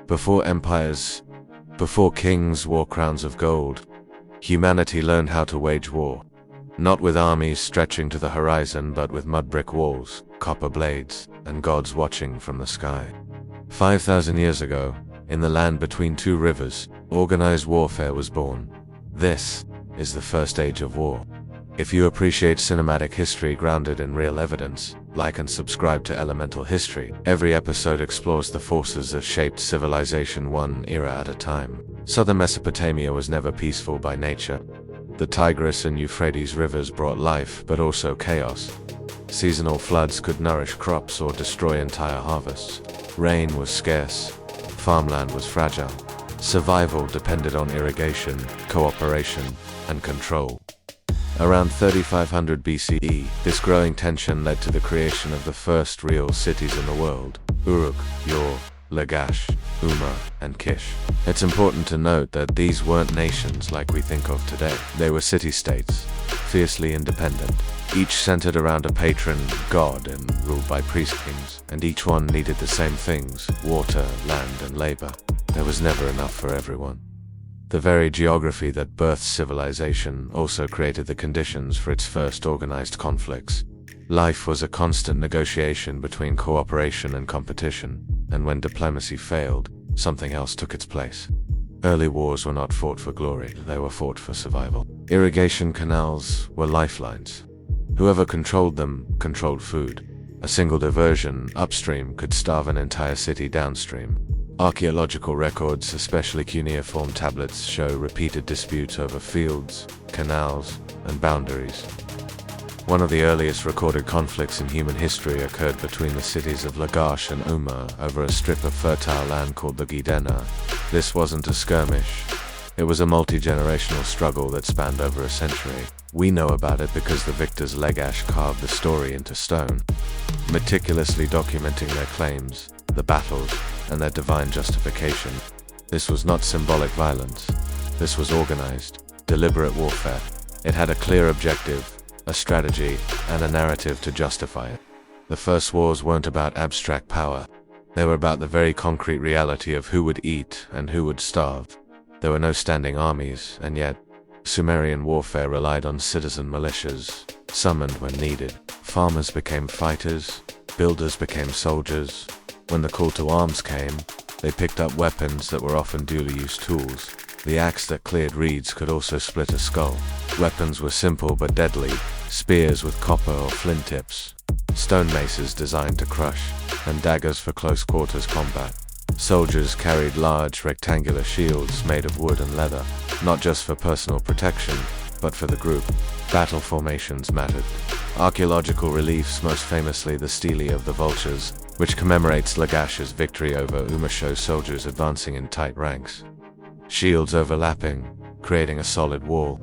Before empires, before kings wore crowns of gold, humanity learned how to wage war. Not with armies stretching to the horizon, but with mud brick walls, copper blades, and gods watching from the sky. 5,000 years ago, in the land between two rivers, organized warfare was born. This is the first age of war. If you appreciate cinematic history grounded in real evidence, like and subscribe to Elemental History. Every episode explores the forces that shaped civilization one era at a time. Southern Mesopotamia was never peaceful by nature. The Tigris and Euphrates rivers brought life, but also chaos. Seasonal floods could nourish crops or destroy entire harvests. Rain was scarce. Farmland was fragile. Survival depended on irrigation, cooperation, and control. Around 3500 BCE, this growing tension led to the creation of the first real cities in the world: Uruk, Lagash, Umma, and Kish. It's important to note that these weren't nations like we think of today. They were city-states, fiercely independent, each centered around a patron god and ruled by priest-kings, and each one needed the same things: water, land, and labor. There was never enough for everyone. The very geography that birthed civilization also created the conditions for its first organized conflicts. Life was a constant negotiation between cooperation and competition, and when diplomacy failed, something else took its place. Early wars were not fought for glory, they were fought for survival. Irrigation canals were lifelines. Whoever controlled them controlled food. A single diversion upstream could starve an entire city downstream. Archaeological records, especially cuneiform tablets, show repeated disputes over fields, canals, and boundaries. One of the earliest recorded conflicts in human history occurred between the cities of Lagash and Umma over a strip of fertile land called the Gidena. This wasn't a skirmish. It was a multi-generational struggle that spanned over a century. We know about it because the victors Lagash carved the story into stone, meticulously documenting their claims, the battles, and their divine justification. This was not symbolic violence. This was organized, deliberate warfare. It had a clear objective, a strategy, and a narrative to justify it. The first wars weren't about abstract power. They were about the very concrete reality of who would eat and who would starve. There were no standing armies, and yet, Sumerian warfare relied on citizen militias, summoned when needed. Farmers became fighters, builders became soldiers. When the call to arms came, they picked up weapons that were often duly used tools. The axe that cleared reeds could also split a skull. Weapons were simple but deadly: spears with copper or flint tips, stone maces designed to crush, and daggers for close quarters combat. Soldiers carried large rectangular shields made of wood and leather, not just for personal protection, but for the group. Battle formations mattered. Archaeological reliefs, most famously the Stele of the Vultures, which commemorates Lagash's victory over Umma, show soldiers advancing in tight ranks, shields overlapping, creating a solid wall.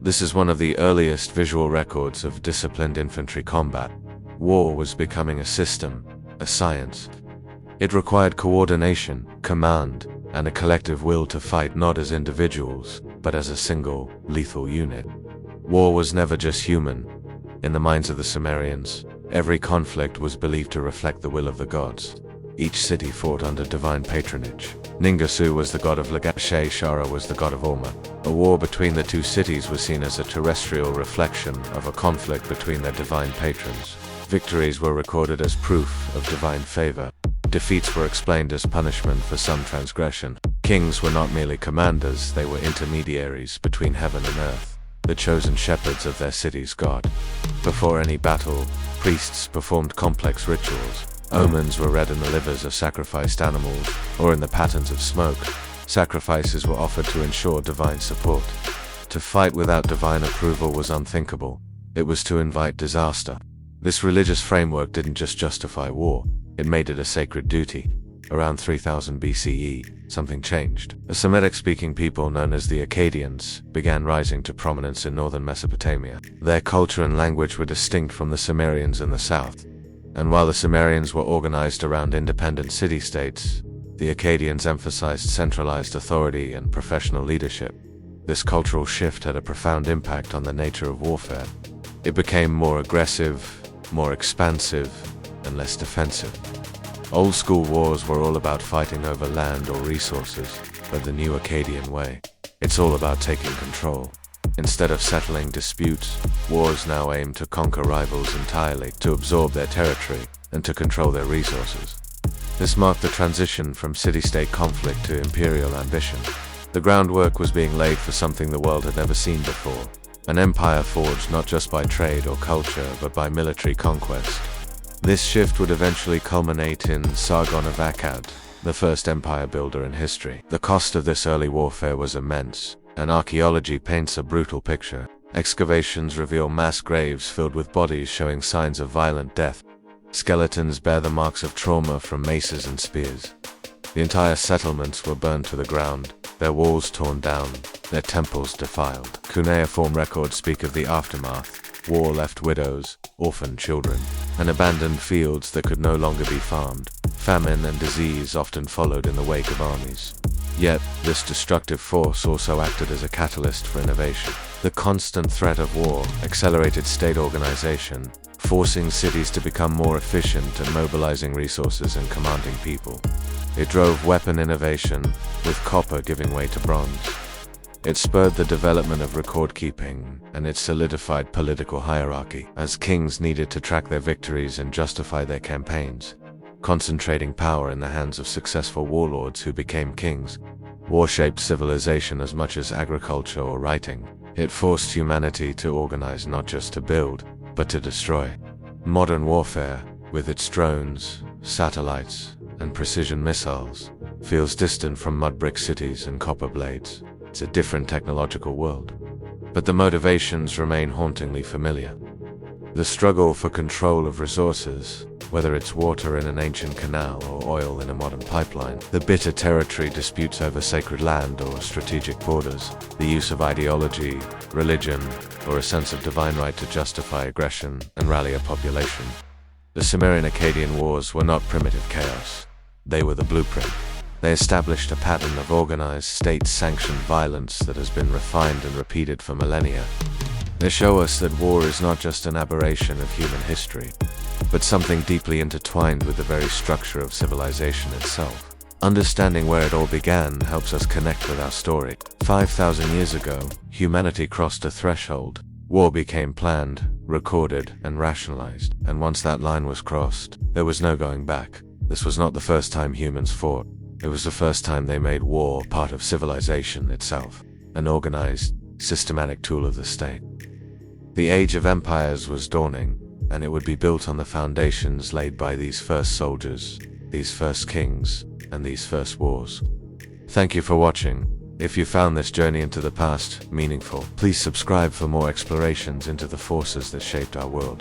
This is one of the earliest visual records of disciplined infantry combat. War was becoming a system, a science. It required coordination, command, and a collective will to fight not as individuals, but as a single, lethal unit. War was never just human. In the minds of the Sumerians, every conflict was believed to reflect the will of the gods. Each city fought under divine patronage. Ningasu was the god of Lagash, Shara was the god of Umma. A war between the two cities was seen as a terrestrial reflection of a conflict between their divine patrons. Victories were recorded as proof of divine favor. Defeats were explained as punishment for some transgression. Kings were not merely commanders, they were intermediaries between heaven and earth, the chosen shepherds of their city's god. Before any battle, priests performed complex rituals. Omens were read in the livers of sacrificed animals, or in the patterns of smoke. Sacrifices were offered to ensure divine support. To fight without divine approval was unthinkable. It was to invite disaster. This religious framework didn't just justify war, it made it a sacred duty. Around 3000 BCE, something changed. A Semitic-speaking people known as the Akkadians began rising to prominence in northern Mesopotamia. Their culture and language were distinct from the Sumerians in the south. And while the Sumerians were organized around independent city-states, the Akkadians emphasized centralized authority and professional leadership. This cultural shift had a profound impact on the nature of warfare. It became more aggressive, more expansive, and less defensive. Old school wars were all about fighting over land or resources, but the new Akkadian way, it's all about taking control. Instead of settling disputes, wars now aim to conquer rivals entirely, to absorb their territory, and to control their resources. This marked the transition from city-state conflict to imperial ambition. The groundwork was being laid for something the world had never seen before, an empire forged not just by trade or culture, but by military conquest. This shift would eventually culminate in Sargon of Akkad, the first empire builder in history. The cost of this early warfare was immense, and archaeology paints a brutal picture. Excavations reveal mass graves filled with bodies showing signs of violent death. Skeletons bear the marks of trauma from maces and spears. The entire settlements were burned to the ground, their walls torn down, their temples defiled. Cuneiform records speak of the aftermath. War left widows, orphaned children, and abandoned fields that could no longer be farmed. Famine and disease often followed in the wake of armies. Yet, this destructive force also acted as a catalyst for innovation. The constant threat of war accelerated state organization, forcing cities to become more efficient at mobilizing resources and commanding people. It drove weapon innovation, with copper giving way to bronze. It spurred the development of record-keeping, and it solidified political hierarchy, as kings needed to track their victories and justify their campaigns, concentrating power in the hands of successful warlords who became kings. War shaped civilization as much as agriculture or writing. It forced humanity to organize not just to build, but to destroy. Modern warfare, with its drones, satellites, and precision missiles, feels distant from mud brick cities and copper blades. It's a different technological world. But the motivations remain hauntingly familiar. The struggle for control of resources, whether it's water in an ancient canal or oil in a modern pipeline, the bitter territory disputes over sacred land or strategic borders, the use of ideology, religion, or a sense of divine right to justify aggression and rally a population. The Sumerian Akkadian wars were not primitive chaos. They were the blueprint. They established a pattern of organized, state-sanctioned violence that has been refined and repeated for millennia. They show us that war is not just an aberration of human history, but something deeply intertwined with the very structure of civilization itself. Understanding where it all began helps us connect with our story. 5,000 years ago, humanity crossed a threshold. War became planned, recorded, and rationalized. And once that line was crossed, there was no going back. This was not the first time humans fought. It was the first time they made war part of civilization itself, an organized, systematic tool of the state. The age of empires was dawning, and it would be built on the foundations laid by these first soldiers, these first kings, and these first wars. Thank you for watching. If you found this journey into the past meaningful, please subscribe for more explorations into the forces that shaped our world.